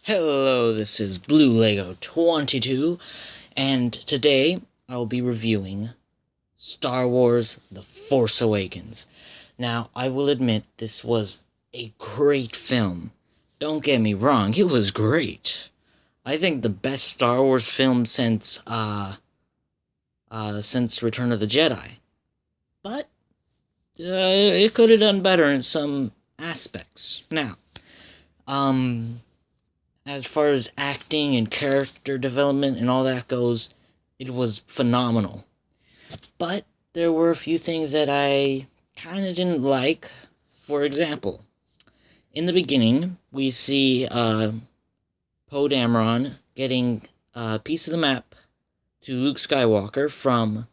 Hello, this is Blue Lego 22, and today I'll be reviewing Star Wars The Force Awakens. Now, I will admit this was a great film. Don't get me wrong, it was great. I think the best Star Wars film since Return of the Jedi. But it could have done better in some aspects. Now, as far as acting and character development and all that goes, it was phenomenal. But there were a few things that I kind of didn't like. For example, in the beginning, we see Poe Dameron getting a piece of the map to Luke Skywalker from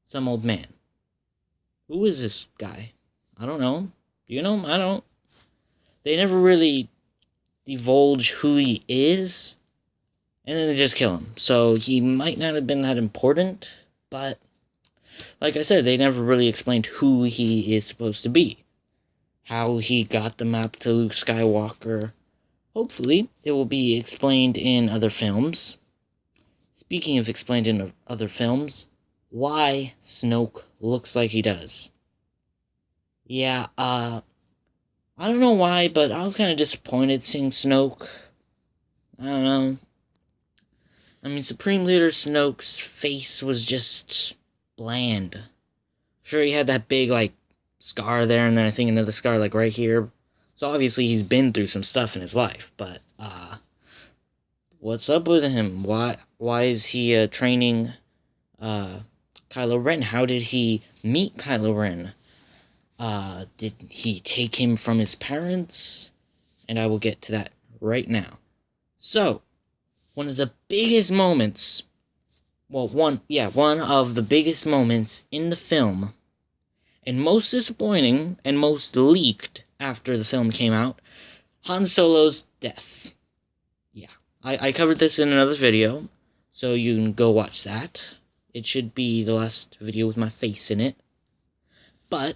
some old man. Who is this guy? I don't know. Do you know him? I don't. They never really divulge who he is, and then they just kill him. So he might not have been that important, but like I said, they never really explained who he is supposed to be. How he got the map to Luke Skywalker. Hopefully, it will be explained in other films. Speaking of explained in other films, why Snoke looks like he does. Yeah, I don't know why, but I was kind of disappointed seeing Snoke. I don't know. I mean, Supreme Leader Snoke's face was just bland. Sure, he had that big, scar there, and then I think another scar, right here. So obviously he's been through some stuff in his life, but, what's up with him? Why is he, training, Kylo Ren? How did he meet Kylo Ren? Did he take him from his parents? And I will get to that right now. So, one of the biggest moments, one of the biggest moments in the film, and most disappointing and most leaked after the film came out, Han Solo's death. Yeah, I covered this in another video, so you can go watch that. It should be the last video with my face in it. But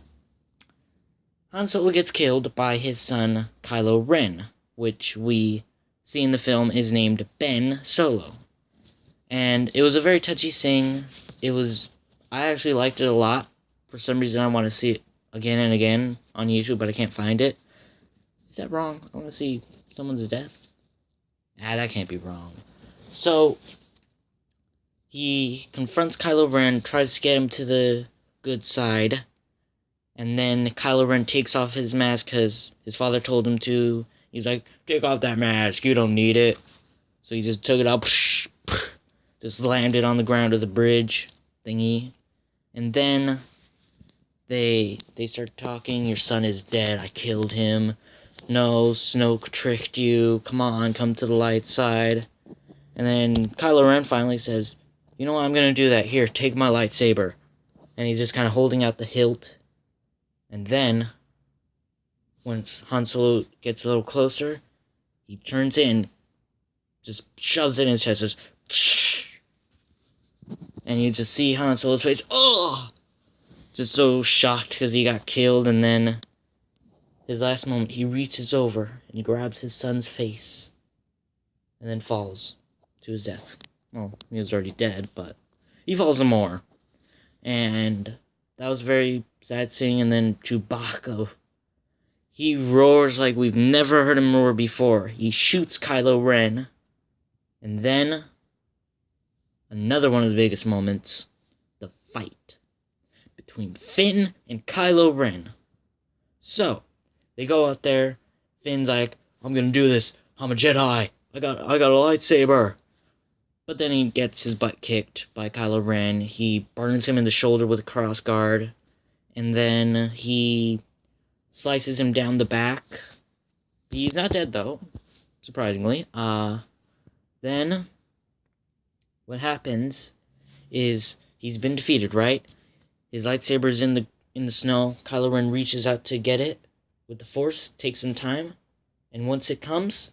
Han Solo gets killed by his son, Kylo Ren, which we see in the film is named Ben Solo. And it was a very touchy scene. I actually liked it a lot. For some reason, I want to see it again and again on YouTube, but I can't find it. Is that wrong? I want to see someone's death? That can't be wrong. So, he confronts Kylo Ren, tries to get him to the good side. And then Kylo Ren takes off his mask because his father told him to. He's like, take off that mask, you don't need it. So he just took it out, just slammed it on the ground of the bridge thingy. And then they start talking, your son is dead, I killed him. No, Snoke tricked you, come on, come to the light side. And then Kylo Ren finally says, you know what, I'm gonna do that, here, take my lightsaber. And he's just kind of holding out the hilt. And then, when Han Solo gets a little closer, he turns in, just shoves it in his chest, and you just see Han Solo's face, just so shocked because he got killed, and then, his last moment, he reaches over, and he grabs his son's face, and then falls to his death. Well, he was already dead, but he falls some more. And that was very sad seeing, and then Chewbacca, he roars like we've never heard him roar before. He shoots Kylo Ren, and then, another one of the biggest moments, the fight between Finn and Kylo Ren. So, they go out there, Finn's like, I'm gonna do this, I'm a Jedi, I got a lightsaber. But then he gets his butt kicked by Kylo Ren. He burns him in the shoulder with a cross guard. And then he slices him down the back. He's not dead, though, surprisingly. Then what happens is he's been defeated, right? His lightsaber's in the snow. Kylo Ren reaches out to get it with the Force, takes some time. And once it comes,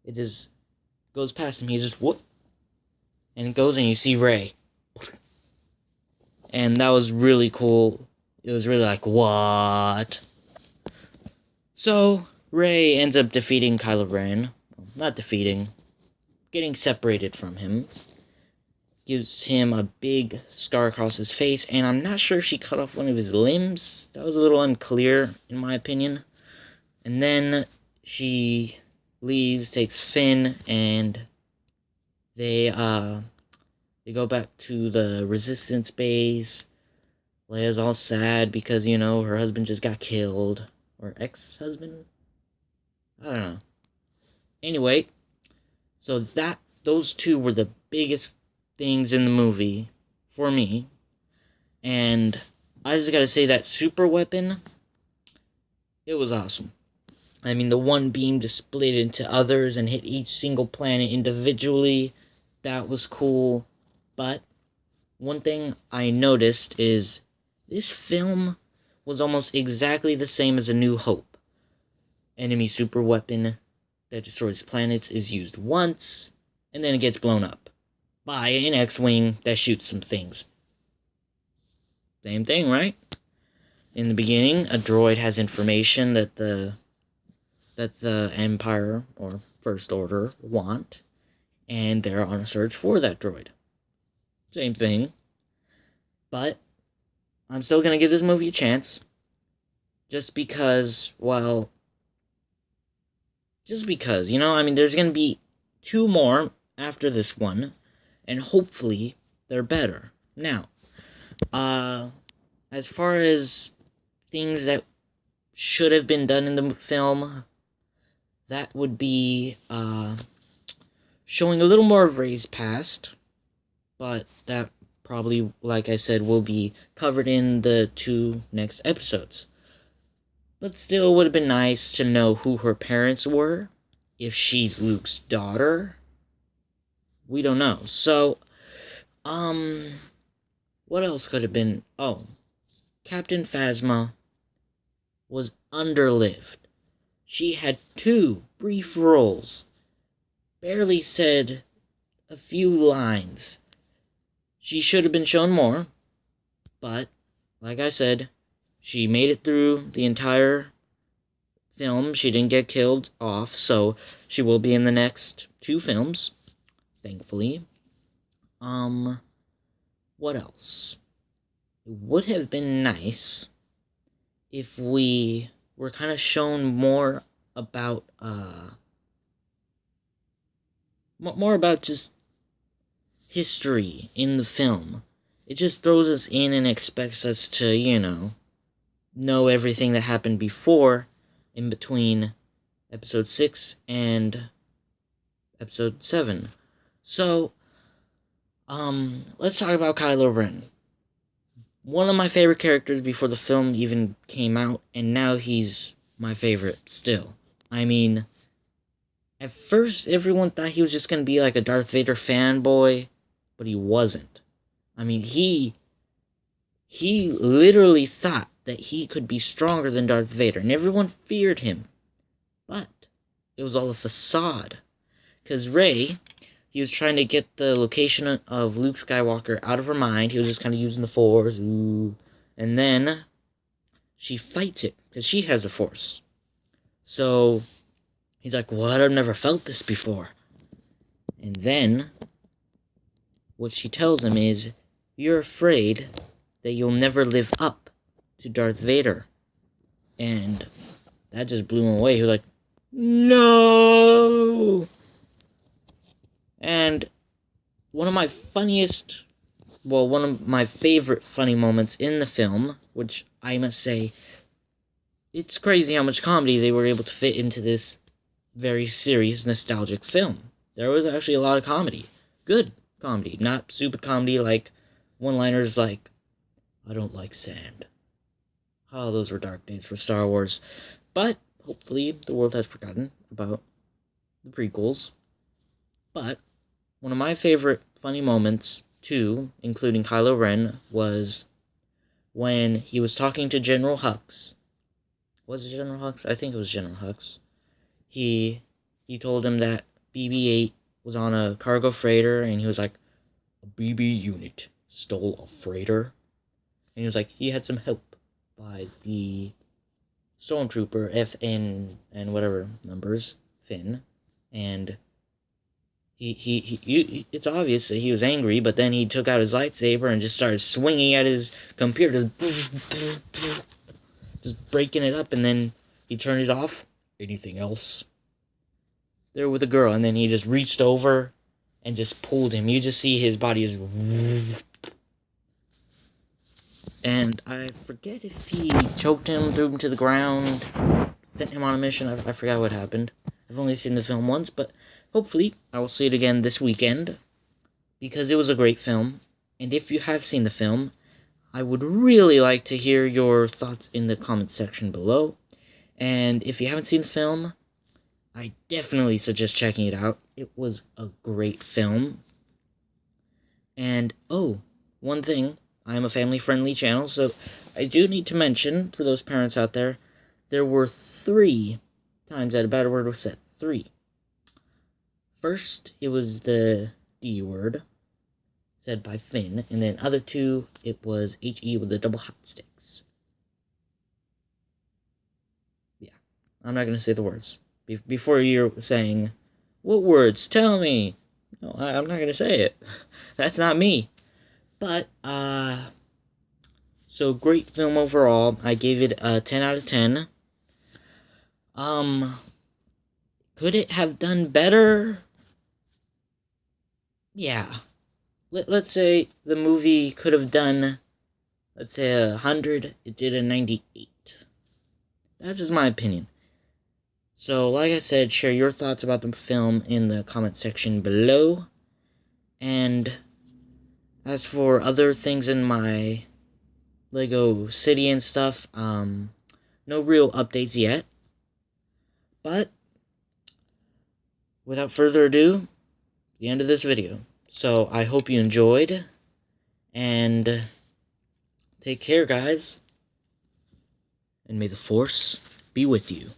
it just goes past him. He just, whoop. And it goes and you see Rey. And that was really cool. It was really like, what? So, Rey ends up defeating Kylo Ren. not defeating, getting separated from him. Gives him a big scar across his face, and I'm not sure if she cut off one of his limbs. That was a little unclear, in my opinion. And then she leaves, takes Finn, and they go back to the Resistance base. Leia's all sad because, you know, her husband just got killed. Or ex-husband? I don't know. Anyway, so those two were the biggest things in the movie for me. And I just gotta say that super weapon, it was awesome. I mean, the one beam just split into others and hit each single planet individually. That was cool. But one thing I noticed is this film was almost exactly the same as A New Hope. Enemy super weapon that destroys planets is used once, and then it gets blown up by an X-Wing that shoots some things. Same thing, right? In the beginning, a droid has information that the Empire, or First Order, want, and they're on a search for that droid. Same thing. But I'm still going to give this movie a chance. Just because, you know, I mean, there's going to be 2 more after this one, and hopefully they're better. Now, as far as things that should have been done in the film, that would be, showing a little more of Rey's past, but that probably, like I said, will be covered in the 2 next episodes. But still, it would have been nice to know who her parents were. If she's Luke's daughter, we don't know. So, what else could have been? Oh, Captain Phasma was underlived. She had 2 brief roles. Barely said a few lines. She should have been shown more, but, like I said, she made it through the entire film. She didn't get killed off, so she will be in the next 2 films, thankfully. What else? It would have been nice if we were kind of shown more about, just history in the film. It just throws us in and expects us to, you know everything that happened before, in between episode 6 and episode 7. So, let's talk about Kylo Ren. One of my favorite characters before the film even came out, and now he's my favorite still. I mean, at first everyone thought he was just going to be like a Darth Vader fanboy, but he wasn't. I mean, he literally thought that he could be stronger than Darth Vader, and everyone feared him. But it was all a facade. Because Rey, he was trying to get the location of Luke Skywalker out of her mind. He was just kind of using the Force. Ooh. And then she fights it, because she has the Force. So he's like, what? I've never felt this before. And then what she tells him is, you're afraid that you'll never live up to Darth Vader. And that just blew him away. He was like, no! And one of my favorite funny moments in the film, which I must say, it's crazy how much comedy they were able to fit into this very serious, nostalgic film. There was actually a lot of comedy. Good comedy. Not stupid comedy like one-liners like, I don't like sand. Oh, those were dark days for Star Wars. But hopefully the world has forgotten about the prequels. But one of my favorite funny moments, too, including Kylo Ren, was when he was talking to General Hux. Was it General Hux? I think it was General Hux. He told him that BB-8 was on a cargo freighter, and he was like, a BB unit stole a freighter? And he was like, he had some help by the stormtrooper FN and whatever numbers, Finn. and it's obvious that he was angry, but then he took out his lightsaber and just started swinging at his computer, just breaking it up, and then he turned it off. Anything else? There with a girl, and then he just reached over and just pulled him. You just see his body is... And I forget if he choked him, threw him to the ground, sent him on a mission. I forgot what happened. I've only seen the film once, but hopefully I will see it again this weekend, because it was a great film. And if you have seen the film, I would really like to hear your thoughts in the comment section below. And if you haven't seen the film, I definitely suggest checking it out. It was a great film. And, oh, one thing, I am a family-friendly channel, so I do need to mention, for those parents out there, there were 3 times that a bad word was said. 3. First, it was the D word, said by Finn, and then other 2, it was H-E with the double hot sticks. Yeah, I'm not going to say the words. Before you're saying, what words? Tell me. No, I'm not going to say it. That's not me. But, so great film overall. I gave it a 10 out of 10. Could it have done better? Yeah. Let's say the movie could have done, let's say 100. It did a 98. That's just my opinion. So, like I said, share your thoughts about the film in the comment section below. And as for other things in my Lego City and stuff, no real updates yet. But, without further ado, the end of this video. So, I hope you enjoyed, and take care, guys. And may the Force be with you.